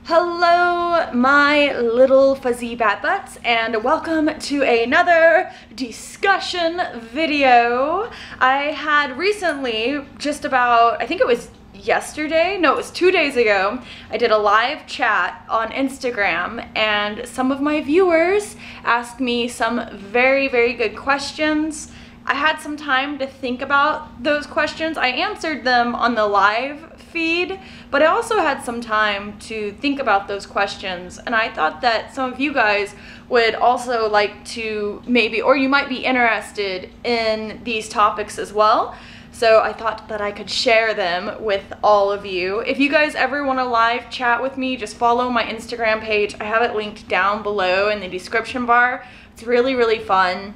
Hello, my little fuzzy bat butts, and welcome to another discussion video. I had recently, I think it was yesterday, no, it was 2 days ago, I did a live chat on Instagram, and some of my viewers asked me some very, very good questions. I had some time to think about those questions. I answered them on the live feed, but I also had some time to think about those questions, and I thought that some of you guys would also like to or you might be interested in these topics as well. So I thought that I could share them with all of you. If you guys ever want to live chat with me, just follow my Instagram page. I have it linked down below in the description bar. It's really, really fun.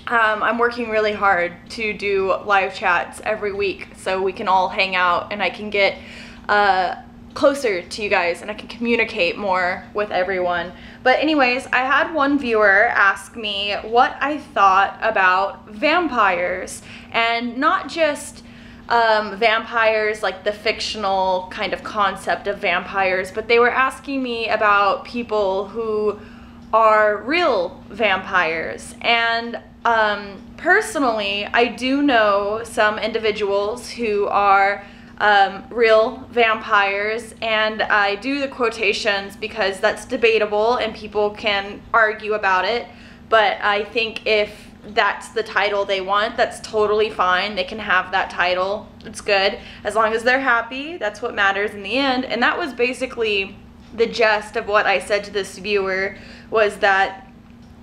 I'm working really hard to do live chats every week so we can all hang out and I can get closer to you guys and I can communicate more with everyone. But anyways, I had one viewer ask me what I thought about vampires, and not just vampires like the fictional kind of concept of vampires, but they were asking me about people who are real vampires. And personally, I do know some individuals who are real vampires, and I do the quotations because that's debatable and people can argue about it, but I think if that's the title they want, that's totally fine. They can have that title. It's good. As long as they're happy, that's what matters in the end. And that was basically the gist of what I said to this viewer, was that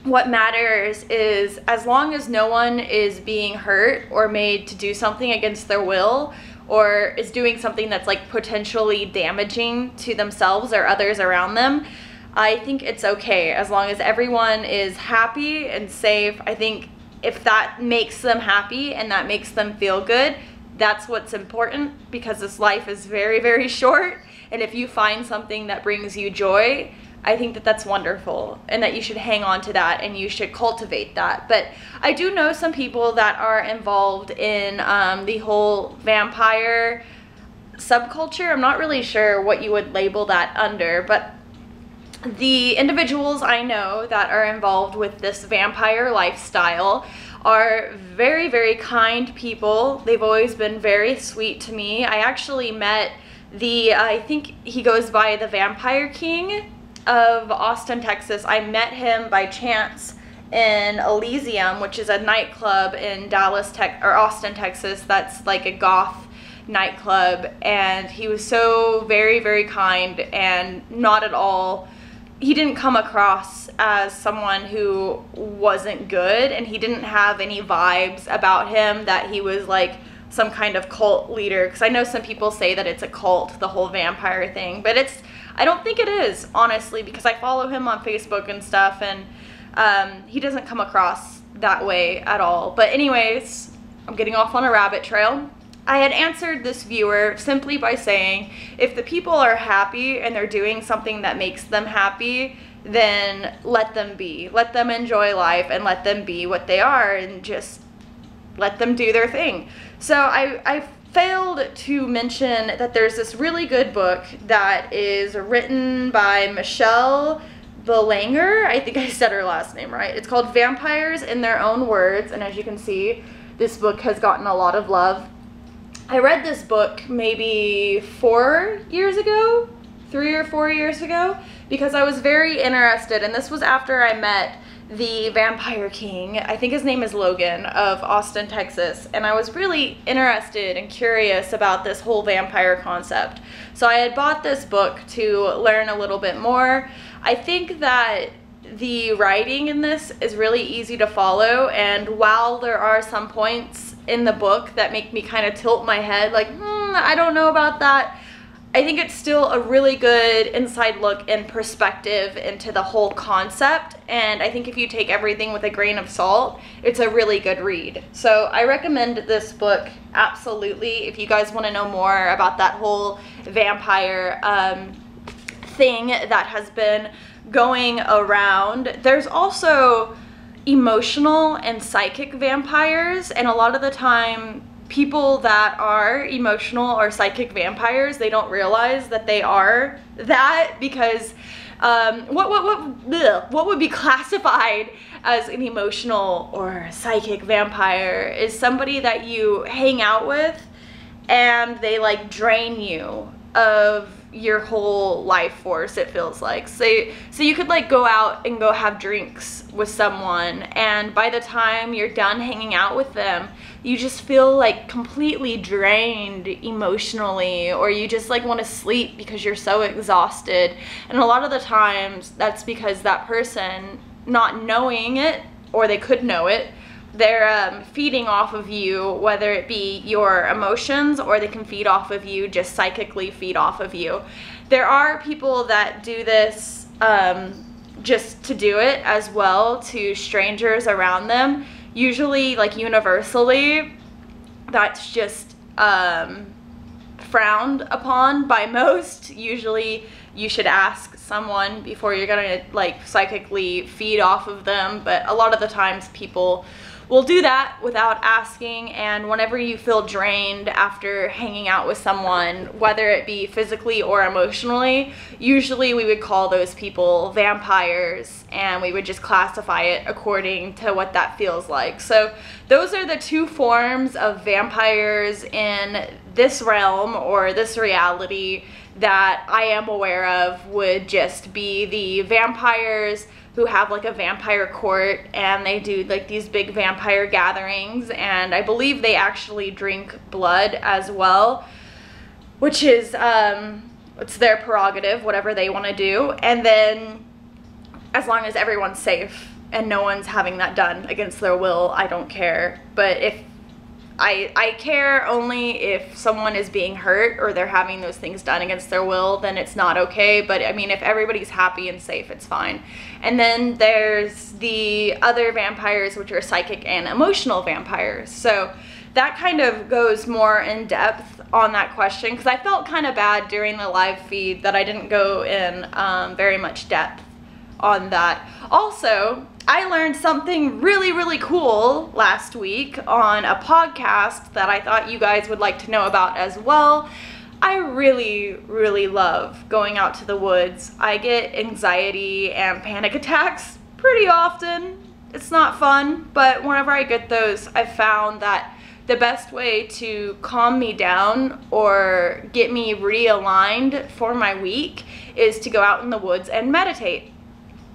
what matters is as long as no one is being hurt or made to do something against their will, or is doing something that's like potentially damaging to themselves or others around them, I think it's okay as long as everyone is happy and safe. I think if that makes them happy and that makes them feel good, that's what's important, because this life is very, very short. And if you find something that brings you joy, I think that that's wonderful, and that you should hang on to that and you should cultivate that. But I do know some people that are involved in the whole vampire subculture. I'm not really sure what you would label that under, but the individuals I know that are involved with this vampire lifestyle are very, very kind people. They've always been very sweet to me. I actually met I think he goes by the Vampire King of Austin, Texas. I met him by chance in Elysium, which is a nightclub in Austin, Texas. That's like a goth nightclub, and he was so very, very kind, and not at all, he didn't come across as someone who wasn't good, and he didn't have any vibes about him that he was like some kind of cult leader, because I know some people say that it's a cult, the whole vampire thing, but I don't think it is, honestly, because I follow him on Facebook and stuff, and he doesn't come across that way at all. But anyways, I'm getting off on a rabbit trail. I had answered this viewer simply by saying, if the people are happy and they're doing something that makes them happy, then let them be. Let them enjoy life and let them be what they are, and just let them do their thing. So I failed to mention that there's this really good book that is written by Michelle Belanger. I think I said her last name right. It's called Vampires in Their Own Words, and as you can see, this book has gotten a lot of love. I read this book maybe 4 years ago, 3 or 4 years ago, because I was very interested, and this was after I met the Vampire King. I think his name is Logan, of Austin, Texas, and I was really interested and curious about this whole vampire concept. So I had bought this book to learn a little bit more. I think that the writing in this is really easy to follow, and while there are some points in the book that make me kind of tilt my head like, I don't know about that, I think it's still a really good inside look and perspective into the whole concept, and I think if you take everything with a grain of salt, it's a really good read. So I recommend this book absolutely if you guys want to know more about that whole vampire thing that has been going around. There's also emotional and psychic vampires, and a lot of the time people that are emotional or psychic vampires, they don't realize that they are that, because what would be classified as an emotional or psychic vampire is somebody that you hang out with and they like drain you of your whole life force, it feels like. So you could like go out and go have drinks with someone, and by the time you're done hanging out with them, you just feel like completely drained emotionally, or you just like want to sleep because you're so exhausted. And a lot of the times that's because that person, not knowing it, or they could know it, they're feeding off of you, whether it be your emotions, or they can feed off of you, just psychically feed off of you. There are people that do this just to do it as well to strangers around them. Usually, like universally, that's just frowned upon by most. Usually you should ask someone before you're gonna like psychically feed off of them, but a lot of the times people will do that without asking. And whenever you feel drained after hanging out with someone, whether it be physically or emotionally, usually we would call those people vampires, and we would just classify it according to what that feels like. So those are the two forms of vampires in this realm or this reality that I am aware of. Would just be the vampires who have like a vampire court, and they do like these big vampire gatherings, and I believe they actually drink blood as well, which is it's their prerogative, whatever they want to do. And then as long as everyone's safe and no one's having that done against their will, I don't care. But if I care only if someone is being hurt or they're having those things done against their will, then it's not okay. But I mean, if everybody's happy and safe, it's fine. And then there's the other vampires, which are psychic and emotional vampires. So that kind of goes more in depth on that question, because I felt kind of bad during the live feed that I didn't go in very much depth on that. Also, I learned something really, really cool last week on a podcast that I thought you guys would like to know about as well. I really, really love going out to the woods. I get anxiety and panic attacks pretty often. It's not fun, but whenever I get those, I've found that the best way to calm me down or get me realigned for my week is to go out in the woods and meditate.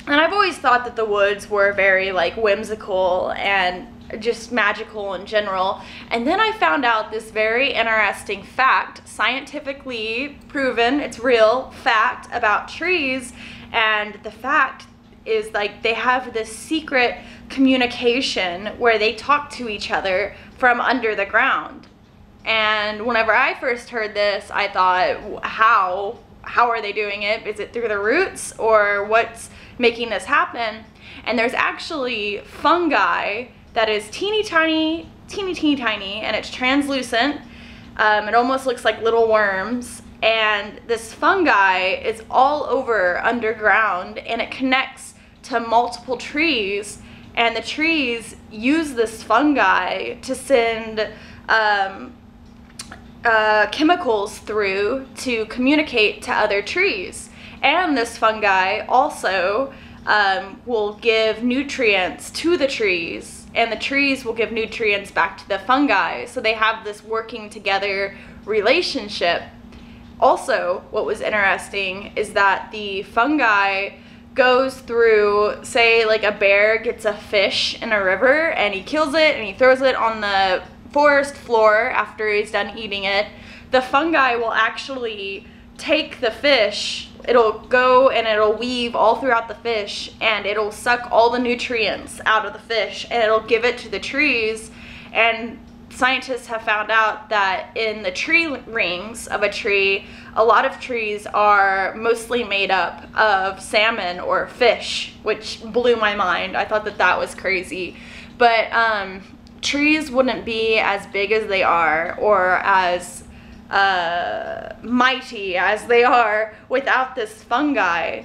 And I've always thought that the woods were very like whimsical and just magical in general. And then I found out this very interesting fact, scientifically proven, it's real fact about trees. And the fact is like they have this secret communication where they talk to each other from under the ground. And whenever I first heard this, I thought, how are they doing it? Is it through the roots, or what's making this happen? And there's actually fungi that is teeny tiny, and it's translucent. It almost looks like little worms, and this fungi is all over underground, and it connects to multiple trees, and the trees use this fungi to send chemicals through to communicate to other trees. And this fungi also will give nutrients to the trees, and the trees will give nutrients back to the fungi. So they have this working together relationship. Also, what was interesting is that the fungi goes through, say like a bear gets a fish in a river and he kills it and he throws it on the forest floor after he's done eating it. The fungi will actually take the fish, it'll go and it'll weave all throughout the fish, and it'll suck all the nutrients out of the fish, and it'll give it to the trees. And scientists have found out that in the tree rings of a tree, a lot of trees are mostly made up of salmon or fish, which blew my mind. I thought that that was crazy. But trees wouldn't be as big as they are, or as mighty as they are, without this fungi.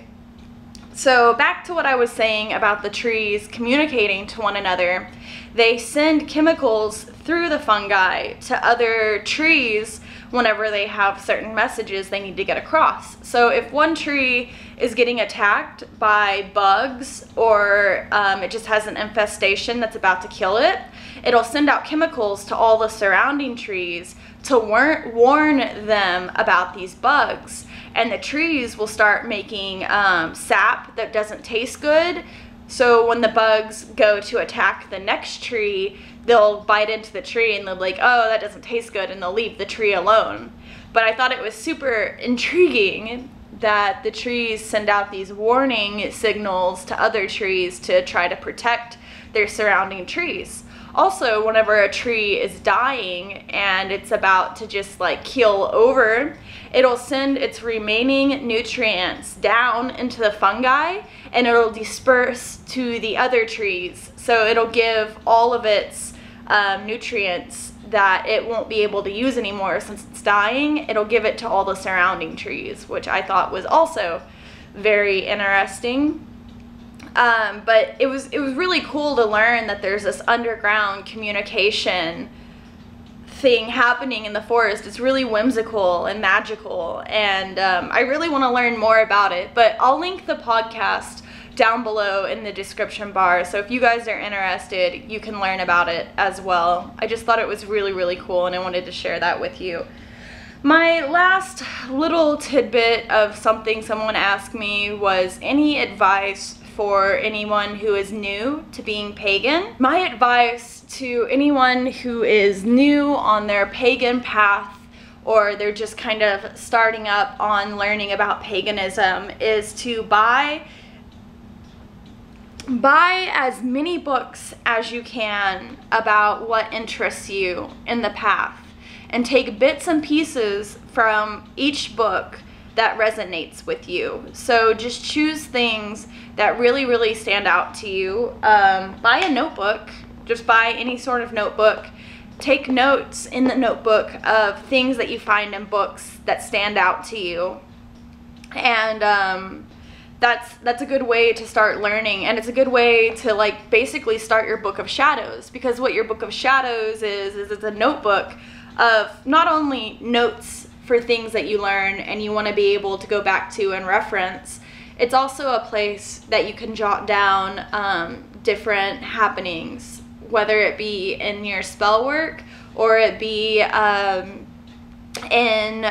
So back to what I was saying about the trees communicating to one another. They send chemicals through the fungi to other trees whenever they have certain messages they need to get across. So if one tree is getting attacked by bugs, or it just has an infestation that's about to kill it, it'll send out chemicals to all the surrounding trees to warn them about these bugs. And the trees will start making sap that doesn't taste good. So when the bugs go to attack the next tree, they'll bite into the tree and they'll be like, oh, that doesn't taste good, and they'll leave the tree alone. But I thought it was super intriguing that the trees send out these warning signals to other trees to try to protect their surrounding trees. Also, whenever a tree is dying and it's about to just like keel over, it'll send its remaining nutrients down into the fungi and it'll disperse to the other trees. So it'll give all of its nutrients that it won't be able to use anymore since it's dying. It'll give it to all the surrounding trees, which I thought was also very interesting. But it was really cool to learn that there's this underground communication thing happening in the forest. It's really whimsical and magical, and I really want to learn more about it. But I'll link the podcast down below in the description bar, so if you guys are interested, you can learn about it as well. I just thought it was really, really cool, and I wanted to share that with you. My last little tidbit of something someone asked me was any advice for anyone who is new to being pagan. My advice to anyone who is new on their pagan path, or they're just kind of starting up on learning about paganism, is to buy as many books as you can about what interests you in the path, and take bits and pieces from each book that resonates with you. So just choose things that really, really stand out to you. Buy a notebook. Just buy any sort of notebook. Take notes in the notebook of things that you find in books that stand out to you. And that's a good way to start learning, and it's a good way to like basically start your book of shadows, because what your book of shadows is it's a notebook of not only notes for things that you learn and you want to be able to go back to and reference, it's also a place that you can jot down different happenings, whether it be in your spell work or it be in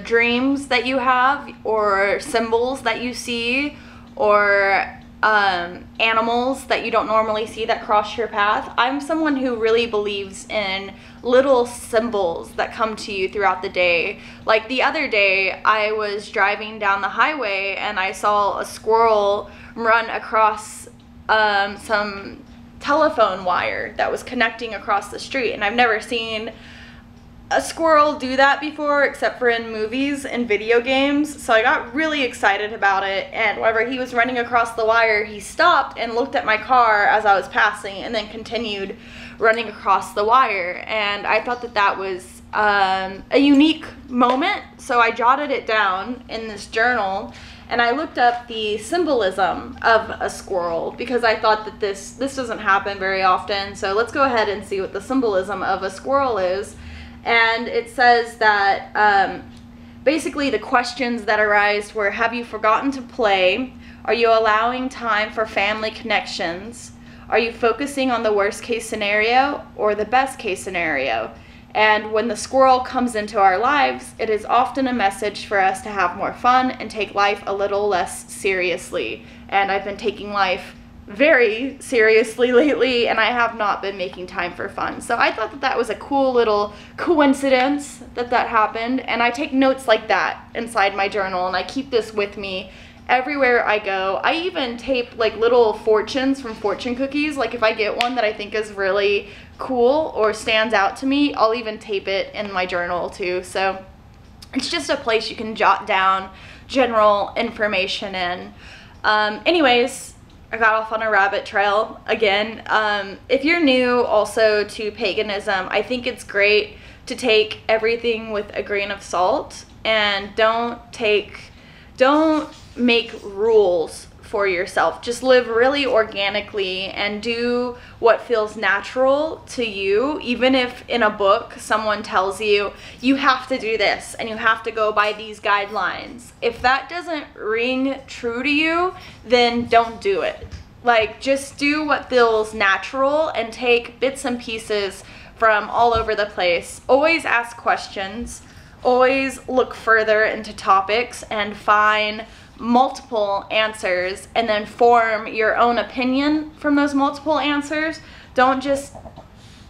dreams that you have, or symbols that you see, or animals that you don't normally see that cross your path. I'm someone who really believes in little symbols that come to you throughout the day. Like the other day, I was driving down the highway and I saw a squirrel run across some telephone wire that was connecting across the street, and I've never seen a squirrel do that before except for in movies and video games. So I got really excited about it, and whenever he was running across the wire, he stopped and looked at my car as I was passing and then continued running across the wire. And I thought that that was a unique moment, so I jotted it down in this journal, and I looked up the symbolism of a squirrel because I thought that this doesn't happen very often. So let's go ahead and see what the symbolism of a squirrel is. And it says that basically the questions that arise were: have you forgotten to play? Are you allowing time for family connections? Are you focusing on the worst case scenario or the best case scenario? And when the squirrel comes into our lives, it is often a message for us to have more fun and take life a little less seriously. And I've been taking life very seriously lately, and I have not been making time for fun. So I thought that that was a cool little coincidence that happened, and I take notes like that inside my journal, and I keep this with me everywhere I go. I even tape like little fortunes from fortune cookies. Like if I get one that I think is really cool or stands out to me, I'll even tape it in my journal too. So it's just a place you can jot down general information in. Anyways, I got off on a rabbit trail again. If you're new also to paganism, I think it's great to take everything with a grain of salt, and don't take don't make rules for yourself. Just live really organically and do what feels natural to you, even if in a book someone tells you you have to do this and you have to go by these guidelines. If that doesn't ring true to you, then don't do it. Like, just do what feels natural and take bits and pieces from all over the place. Always ask questions, always look further into topics and find multiple answers and then form your own opinion from those multiple answers. Don't just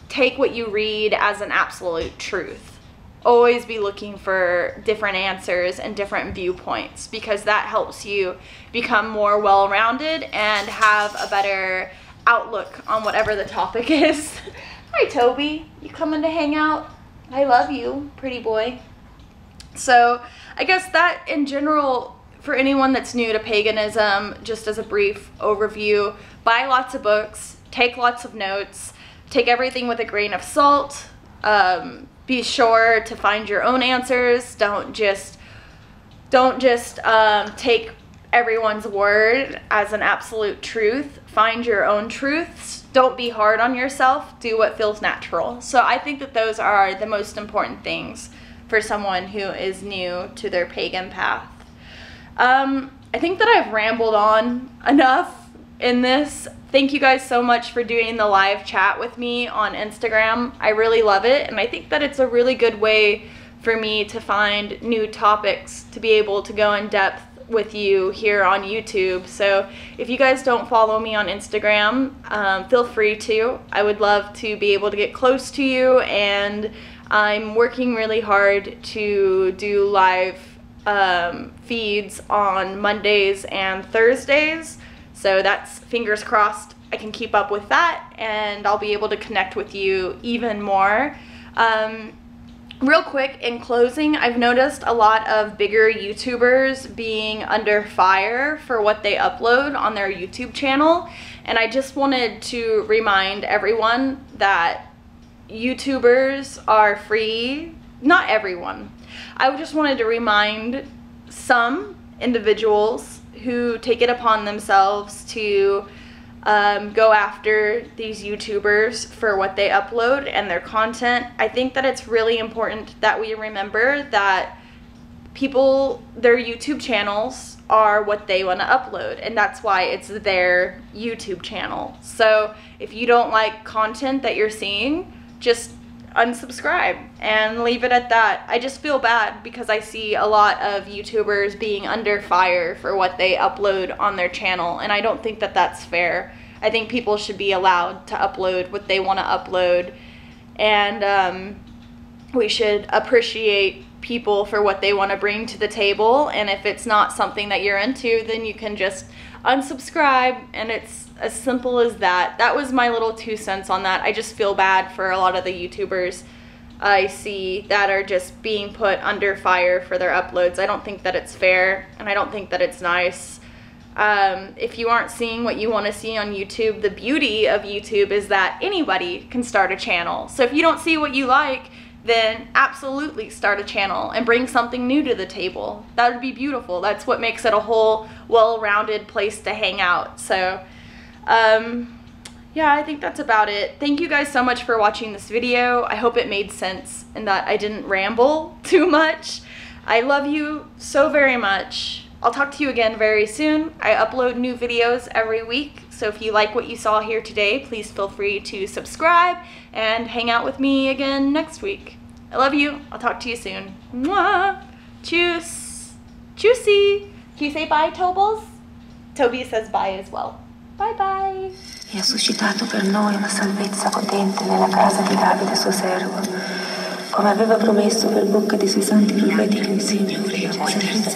take what you read as an absolute truth. Always be looking for different answers and different viewpoints, because that helps you become more well-rounded and have a better outlook on whatever the topic is. Hi Toby, you coming to hang out? I love you, pretty boy. So I guess that in general, for anyone that's new to paganism, just as a brief overview, buy lots of books, take lots of notes, take everything with a grain of salt, be sure to find your own answers. Don't just take everyone's word as an absolute truth. Find your own truths. Don't be hard on yourself. Do what feels natural. So I think that those are the most important things for someone who is new to their pagan path. I think that I've rambled on enough in this. Thank you guys so much for doing the live chat with me on Instagram. I really love it, and I think that it's a really good way for me to find new topics to be able to go in depth with you here on YouTube. So if you guys don't follow me on Instagram, feel free to. I would love to be able to get close to you, and I'm working really hard to do live feeds on Mondays and Thursdays, so that's fingers crossed I can keep up with that and I'll be able to connect with you even more. Real quick, in closing, I've noticed a lot of bigger YouTubers being under fire for what they upload on their YouTube channel, and I just wanted to remind everyone that YouTubers are free. Not everyone. I just wanted to remind some individuals who take it upon themselves to go after these YouTubers for what they upload and their content. I think that it's really important that we remember that people, their YouTube channels are what they want to upload, and that's why it's their YouTube channel. So if you don't like content that you're seeing, just unsubscribe and leave it at that. I just feel bad because I see a lot of YouTubers being under fire for what they upload on their channel, and I don't think that that's fair. I think people should be allowed to upload what they want to upload, and we should appreciate people for what they want to bring to the table, and if it's not something that you're into, then you can just unsubscribe, and it's as simple as that. That was my little 2 cents on that. I just feel bad for a lot of the YouTubers I see that are just being put under fire for their uploads. I don't think that it's fair, and I don't think that it's nice. If you aren't seeing what you want to see on YouTube, the beauty of YouTube is that anybody can start a channel. So if you don't see what you like, then absolutely start a channel and bring something new to the table. That would be beautiful. That's what makes it a whole well-rounded place to hang out. So yeah, I think that's about it. Thank you guys so much for watching this video. I hope it made sense and that I didn't ramble too much. I love you so very much. I'll talk to you again very soon. I upload new videos every week, so if you like what you saw here today, please feel free to subscribe and hang out with me again next week. I love you. I'll talk to you soon. Mwah! Tschüss! Tschüssi! Can you say bye, Tobles? Toby says bye as well. Bye bye! E ha suscitato per noi una salvezza potente nella casa di Davide suo servo, come aveva promesso per bocca dei suoi santi profeti, il Signore, senza